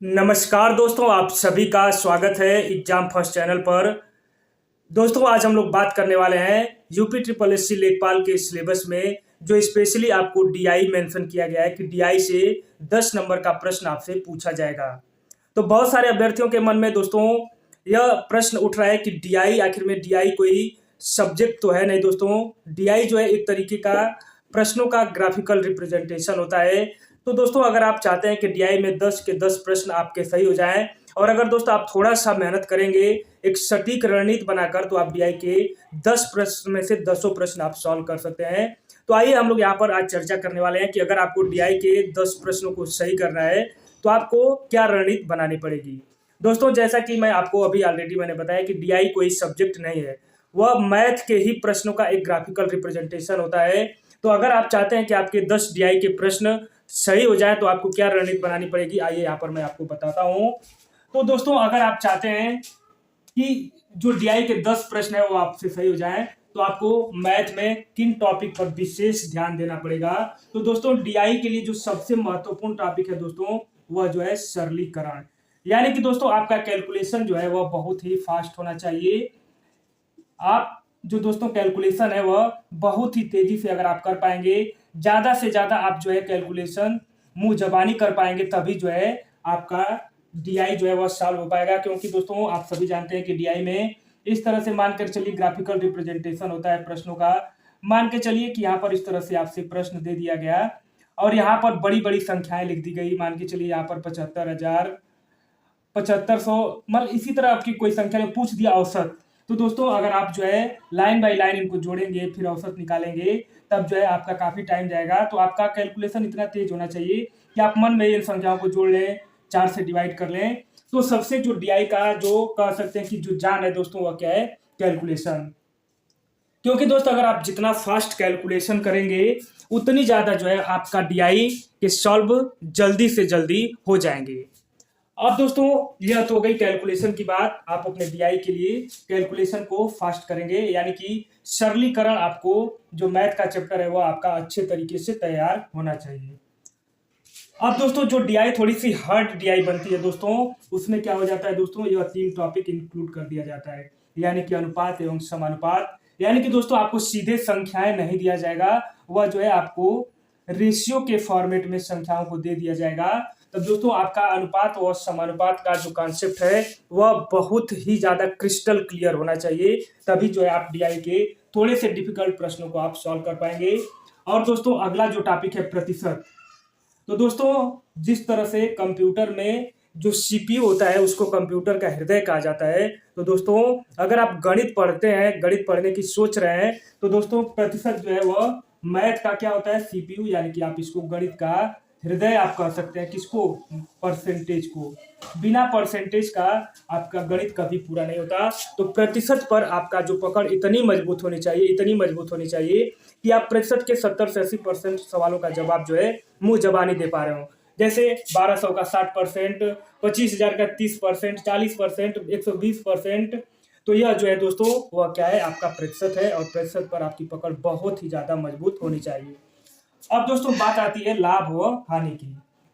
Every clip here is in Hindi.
नमस्कार दोस्तों, आप सभी का स्वागत है एग्जाम फर्स्ट चैनल पर। दोस्तों, आज हम लोग बात करने वाले हैं यूपी ट्रिपल एससी लेखपाल के सिलेबस में जो स्पेशली आपको डीआई मेंशन किया गया है कि डीआई से 10 नंबर का प्रश्न आपसे पूछा जाएगा। तो बहुत सारे अभ्यर्थियों के मन में दोस्तों यह प्रश्न उठ रहा है कि डीआई आखिर में डीआई कोई सब्जेक्ट तो है नहीं। दोस्तों, डीआई जो है एक तरीके का प्रश्नों का ग्राफिकल रिप्रेजेंटेशन होता है। तो दोस्तों, अगर आप चाहते हैं कि डीआई में 10 के 10 प्रश्न आपके सही हो जाएं और अगर दोस्तों आप थोड़ा सा मेहनत करेंगे एक सटीक रणनीति बनाकर, तो आप डीआई के 10 प्रश्न में से 10 प्रश्न आप सॉल्व कर सकते हैं। तो आइए हम लोग यहाँ पर आज चर्चा करने वाले हैं कि अगर आपको डीआई के 10 प्रश्नों को सही करना है तो आपको क्या रणनीति बनानी पड़ेगी। दोस्तों, जैसा कि मैं आपको अभी ऑलरेडी मैंने बताया कि डीआई कोई सब्जेक्ट नहीं है, वह मैथ के ही प्रश्नों का एक ग्राफिकल रिप्रेजेंटेशन होता है। तो अगर आप चाहते हैं कि आपके 10 डीआई के प्रश्न सही हो जाए तो आपको क्या रणनीति बनानी पड़ेगी, आइए यहाँ पर मैं आपको बताता हूँ। तो दोस्तों, अगर आप चाहते हैं कि जो डीआई के 10 प्रश्न है वो आपसे सही हो जाए तो आपको मैथ में किन टॉपिक पर विशेष ध्यान देना पड़ेगा। तो दोस्तों, डीआई के लिए जो सबसे महत्वपूर्ण टॉपिक है दोस्तों, वह जो है सरलीकरण। यानी कि दोस्तों आपका कैलकुलेशन जो है वह बहुत ही फास्ट होना चाहिए। आप जो दोस्तों कैलकुलेशन है वह बहुत ही तेजी से अगर आप कर पाएंगे, ज्यादा से ज्यादा आप जो है कैलकुलेशन मुंह जबानी कर पाएंगे, तभी जो है आपका डीआई जो है वह सॉल्व हो पाएगा। क्योंकि दोस्तों आप सभी जानते हैं कि डीआई में इस तरह से मानकर चलिए ग्राफिकल रिप्रेजेंटेशन होता है प्रश्नों का। मान के चलिए कि यहाँ पर इस तरह से आपसे प्रश्न दे दिया गया और यहाँ पर बड़ी बड़ी संख्याएं लिख दी गई। मान के चलिए यहाँ पर 75,000, 7500, मतलब इसी तरह आपकी कोई संख्या ने पूछ दिया औसत। तो दोस्तों अगर आप जो है लाइन बाय लाइन इनको जोड़ेंगे फिर औसत निकालेंगे, तब जो है आपका काफी टाइम जाएगा। तो आपका कैलकुलेशन इतना तेज होना चाहिए कि आप मन में इन संख्याओं को जोड़ लें, 4 से डिवाइड कर लें। तो सबसे जो डीआई का जो कह सकते हैं कि जो जान है दोस्तों, वह क्या है, कैलकुलेशन। क्योंकि दोस्तों अगर आप जितना फास्ट कैलकुलेशन करेंगे उतनी ज्यादा जो है आपका डीआई के सॉल्व जल्दी से जल्दी हो जाएंगे। अब दोस्तों यह तो हो गई कैलकुलेशन की बात। आप अपने डीआई के लिए कैलकुलेशन को फास्ट करेंगे, यानी कि सरलीकरण। आपको जो मैथ का चैप्टर है वो आपका अच्छे तरीके से तैयार होना चाहिए। अब दोस्तों जो डीआई थोड़ी सी हार्ड डीआई बनती है दोस्तों, उसमें क्या हो जाता है दोस्तों, यह 3 टॉपिक इंक्लूड कर दिया जाता है, यानी कि अनुपात एवं समानुपात। यानी कि दोस्तों आपको सीधे संख्याएं नहीं दिया जाएगा, वह जो है आपको रेशियो के फॉर्मेट में संख्याओं को दे दिया जाएगा। तब दोस्तों आपका अनुपात और समानुपात का जो कॉन्सेप्ट है वह बहुत ही ज्यादा क्रिस्टल क्लियर होना चाहिए, तभी जो है आप डीआई के थोड़े से डिफिकल्ट प्रश्नों को आप सॉल्व कर पाएंगे। और दोस्तों अगला जो टॉपिक है प्रतिशत। तो दोस्तों जिस तरह से कंप्यूटर में जो सीपीयू होता है उसको कंप्यूटर का हृदय कहा जाता है, तो दोस्तों अगर आप गणित पढ़ते हैं, गणित पढ़ने की सोच रहे हैं, तो दोस्तों प्रतिशत जो है वह मैथ का क्या होता है, सीपीयू। यानी कि आप इसको गणित का हृदय आप कह सकते हैं। किसको, परसेंटेज को। बिना परसेंटेज का आपका गणित कभी पूरा नहीं होता। तो प्रतिशत पर आपका जो पकड़ इतनी मजबूत होनी चाहिए, इतनी मजबूत होनी चाहिए कि आप प्रतिशत के 70 से 80% सवालों का जवाब जो है मुंह जबानी दे पा रहे हो। जैसे 1200 का 60%, 25,000 का 30%, 40%, 120%। तो यह जो है दोस्तों वह क्या है, आपका प्रतिशत है और प्रतिशत पर आपकी पकड़ बहुत ही ज्यादा मजबूत होनी चाहिए। अब दोस्तों बात आती है लाभ व हानि की।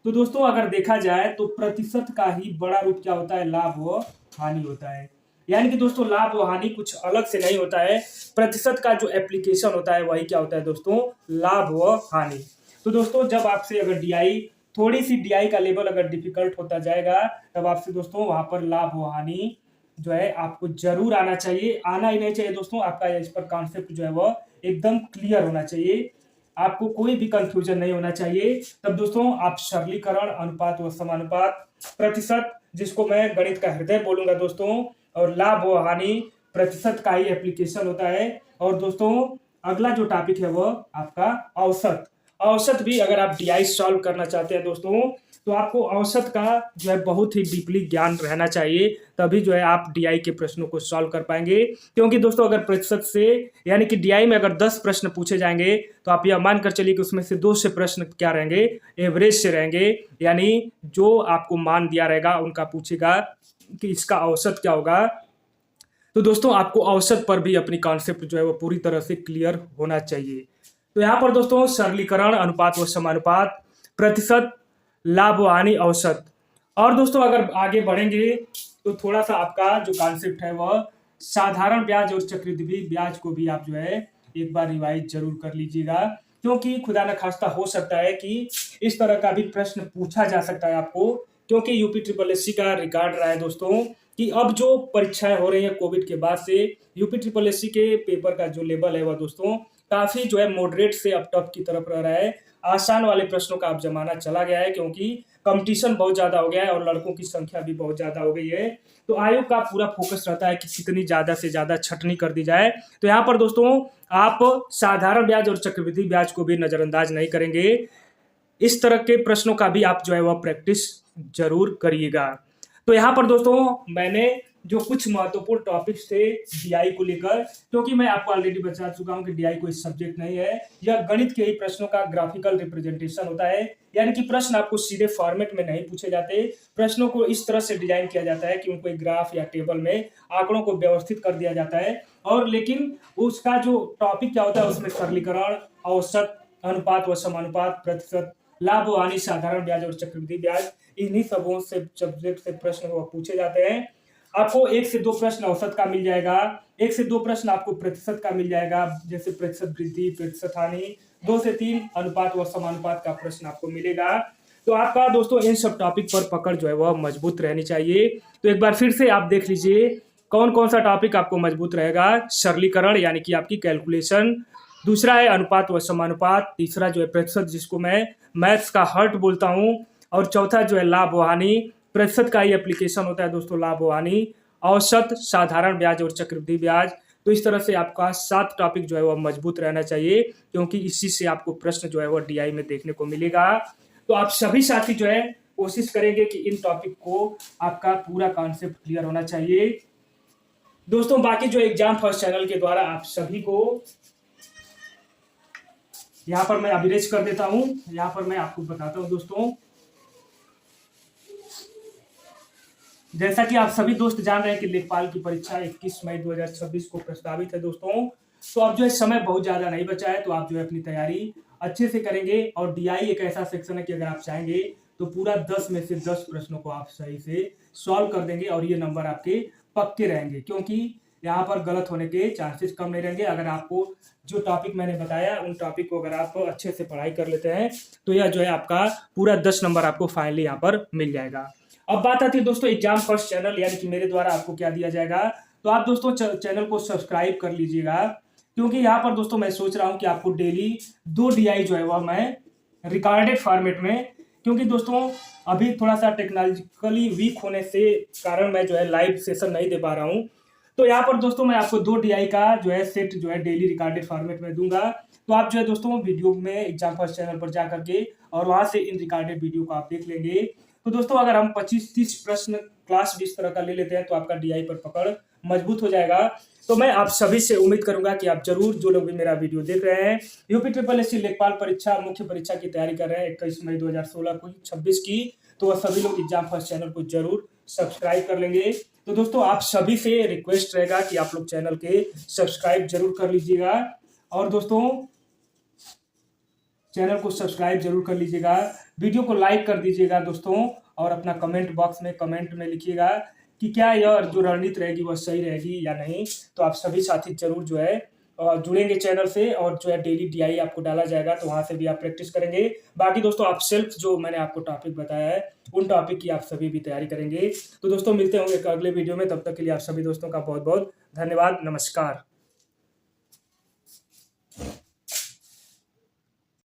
तो दोस्तों अगर देखा जाए तो प्रतिशत का ही बड़ा रूप क्या होता है, लाभ व हानि होता है। यानी कि दोस्तों लाभ व हानि कुछ अलग से नहीं होता है, प्रतिशत का जो एप्लीकेशन होता है वही क्या होता है दोस्तों, लाभ व हानि। तो दोस्तों जब आपसे अगर डीआई थोड़ी सी डीआई का लेवल अगर डिफिकल्ट होता जाएगा, तब आपसे दोस्तों वहां पर लाभ व हानि जो है आपको जरूर आना चाहिए। आना ही नहीं चाहिए दोस्तों, आपका इस पर कॉन्सेप्ट जो है वह एकदम क्लियर होना चाहिए, आपको कोई भी कंफ्यूजन नहीं होना चाहिए। तब दोस्तों आप सरलीकरण, अनुपात व समानुपात, प्रतिशत जिसको मैं गणित का हृदय बोलूंगा दोस्तों, और लाभ व हानि प्रतिशत का ही एप्लीकेशन होता है। और दोस्तों अगला जो टॉपिक है वह आपका औसत। औसत भी अगर आप डीआई सॉल्व करना चाहते हैं दोस्तों, तो आपको औसत का जो है बहुत ही डीपली ज्ञान रहना चाहिए, तभी जो है आप डीआई के प्रश्नों को सॉल्व कर पाएंगे। क्योंकि दोस्तों अगर प्रतिशत से, यानी कि डीआई में अगर 10 प्रश्न पूछे जाएंगे तो आप यह मानकर चलिए कि उसमें से 2 से प्रश्न क्या रहेंगे, एवरेज से रहेंगे। यानी जो आपको मान दिया रहेगा उनका पूछेगा कि इसका औसत क्या होगा। तो दोस्तों आपको औसत पर भी अपनी कॉन्सेप्ट जो है वो पूरी तरह से क्लियर होना चाहिए। तो यहाँ पर दोस्तों सरलीकरण, अनुपात व समानुपात, प्रतिशत, लाभ व हानि, औसत। और दोस्तों अगर आगे बढ़ेंगे तो थोड़ा सा आपका जो कॉन्सेप्ट है वह साधारण ब्याज और चक्रवृद्धि ब्याज को भी आप जो है एक बार रिवाइज जरूर कर लीजिएगा, क्योंकि खुदा न खास्ता हो सकता है कि इस तरह का भी प्रश्न पूछा जा सकता है आपको। क्योंकि यूपी ट्रिपल एससी का रिकॉर्ड रहा है दोस्तों कि अब जो परीक्षाएं हो रही है कोविड के बाद से यूपी ट्रिपल एससी के पेपर का जो लेवल है वह दोस्तों काफी जो है मॉडरेट से अब टफ की तरफ रह रहा है। आसान वाले प्रश्नों का अब जमाना चला गया है, क्योंकि कंपटीशन बहुत ज्यादा हो गया है और लड़कों की संख्या भी बहुत ज्यादा हो गई है। तो आयोग का पूरा फोकस रहता है कि कितनी ज्यादा से ज्यादा छटनी कर दी जाए। तो यहाँ पर दोस्तों आप साधारण ब्याज और चक्रवृद्धि ब्याज को भी नजरअंदाज नहीं करेंगे। इस तरह के प्रश्नों का भी आप जो है वह प्रैक्टिस जरूर करिएगा। तो यहाँ पर दोस्तों मैंने जो कुछ महत्वपूर्ण टॉपिक्स थे डीआई को लेकर, क्योंकि मैं आपको ऑलरेडी बता चुका हूं कि डीआई कोई सब्जेक्ट नहीं है, यह गणित के ही प्रश्नों का ग्राफिकल रिप्रेजेंटेशन होता है। यानी कि प्रश्न आपको सीधे फॉर्मेट में नहीं पूछे जाते, प्रश्नों को इस तरह से डिजाइन किया जाता है कि उनको एक ग्राफ या टेबल में आंकड़ों को व्यवस्थित कर दिया जाता है। और लेकिन उसका जो टॉपिक क्या होता है उसमें सरलीकरण, औसत, अनुपात व समानुपात, प्रतिशत, लाभ व हानि, साधारण ब्याज और चक्रवृद्धि ब्याज, इन्हीं सबों से सब्जेक्ट से प्रश्न वो पूछे जाते हैं। आपको 1 से 2 प्रश्न औसत का मिल जाएगा, 1 से 2 प्रश्न आपको प्रतिशत का मिल जाएगा, जैसे प्रतिशत वृद्धि, प्रतिशत हानि, 2 से 3 अनुपात व समानुपात का प्रश्न आपको मिलेगा। तो आपका दोस्तों इन सब टॉपिक पर पकड़ जो है वह मजबूत रहनी चाहिए। तो एक बार फिर से आप देख लीजिए कौन कौन सा टॉपिक आपको मजबूत रहेगा। सरलीकरण यानी कि आपकी कैलकुलेशन, दूसरा है अनुपात व समानुपात, तीसरा जो है प्रतिशत जिसको मैं मैथ्स का हर्ट बोलता हूँ, और चौथा जो है लाभ व हानि, प्रतिशत का ही एप्लीकेशन होता है दोस्तों लाभ व हानि, औसत, साधारण ब्याज और चक्रवृद्धि ब्याज। तो इस तरह से आपका 7 टॉपिक जो है वह मजबूत रहना चाहिए, क्योंकि इसी से आपको प्रश्न जो है वह डीआई में देखने को मिलेगा। तो आप सभी साथी जो है कोशिश करेंगे कि इन टॉपिक को आपका पूरा कॉन्सेप्ट क्लियर होना चाहिए दोस्तों। बाकी जो एग्जाम फर्स्ट चैनल के द्वारा आप सभी को यहाँ पर मैं अभिरेज कर देता हूं। यहाँ पर मैं आपको बताता हूं दोस्तों, जैसा कि आप सभी दोस्त जान रहे हैं कि लेखपाल की परीक्षा 21 मई 2026 को प्रस्तावित है दोस्तों। तो अब जो है समय बहुत ज्यादा नहीं बचा है, तो आप जो है अपनी तैयारी अच्छे से करेंगे। और डीआई एक ऐसा सेक्शन है कि अगर आप चाहेंगे तो पूरा 10 में से 10 प्रश्नों को आप सही से सॉल्व कर देंगे और ये नंबर आपके पक्के रहेंगे, क्योंकि यहाँ पर गलत होने के चांसेस कम नहीं रहेंगे। अगर आपको जो टॉपिक मैंने बताया उन टॉपिक को अगर आप अच्छे से पढ़ाई कर लेते हैं तो यह जो है आपका पूरा 10 नंबर आपको फाइनली यहाँ पर मिल जाएगा। अब बात आती है दोस्तों एग्जाम फर्स्ट चैनल, यानी कि मेरे द्वारा आपको क्या दिया जाएगा। तो आप दोस्तों चैनल को सब्सक्राइब कर लीजिएगा, क्योंकि यहाँ पर दोस्तों मैं सोच रहा हूँ कि आपको डेली 2 डीआई जो है वह मैं रिकॉर्डेड फॉर्मेट में, क्योंकि दोस्तों अभी थोड़ा सा टेक्नोलॉजिकली वीक होने से कारण मैं जो है लाइव सेशन नहीं दे पा रहा हूँ। तो यहाँ पर दोस्तों मैं आपको 2 डीआई का जो है सेट जो है डेली रिकॉर्डेड फॉर्मेट में दूंगा। तो आप जो है दोस्तों वीडियो में एग्जाम फर्स्ट चैनल पर जा करके और वहां से इन रिकॉर्डेड वीडियो को आप देख लेंगे। तो दोस्तों अगर हम 25-30 प्रश्न क्लास भी इस तरह का ले लेते हैं तो आपका डीआई पर पकड़ मजबूत हो जाएगा। तो मैं आप सभी से उम्मीद करूंगा कि आप जरूर, जो लोग भी मेरा वीडियो देख रहे हैं, यूपी ट्रिपल एससी लेखपाल परीक्षा मुख्य परीक्षा की तैयारी कर रहे हैं 21 मई 2016 को 26 की, तो वह सभी लोग एग्जाम फर्स्ट चैनल को जरूर सब्सक्राइब कर लेंगे। तो दोस्तों आप सभी से रिक्वेस्ट रहेगा कि आप लोग चैनल के सब्सक्राइब जरूर कर लीजिएगा, और दोस्तों चैनल को सब्सक्राइब जरूर कर लीजिएगा, वीडियो को लाइक कर दीजिएगा दोस्तों, और अपना कमेंट बॉक्स में कमेंट में लिखिएगा कि क्या यह जो रणनीति रहेगी वह सही रहेगी या नहीं। तो आप सभी साथी जरूर जो है जुड़ेंगे चैनल से, और जो है डेली डीआई आपको डाला जाएगा तो वहां से भी आप प्रैक्टिस करेंगे। बाकी दोस्तों आप सेल्फ जो मैंने आपको टॉपिक बताया है उन टॉपिक की आप सभी भी तैयारी करेंगे। तो दोस्तों मिलते होंगे एक अगले वीडियो में, तब तक के लिए आप सभी दोस्तों का बहुत बहुत धन्यवाद। नमस्कार।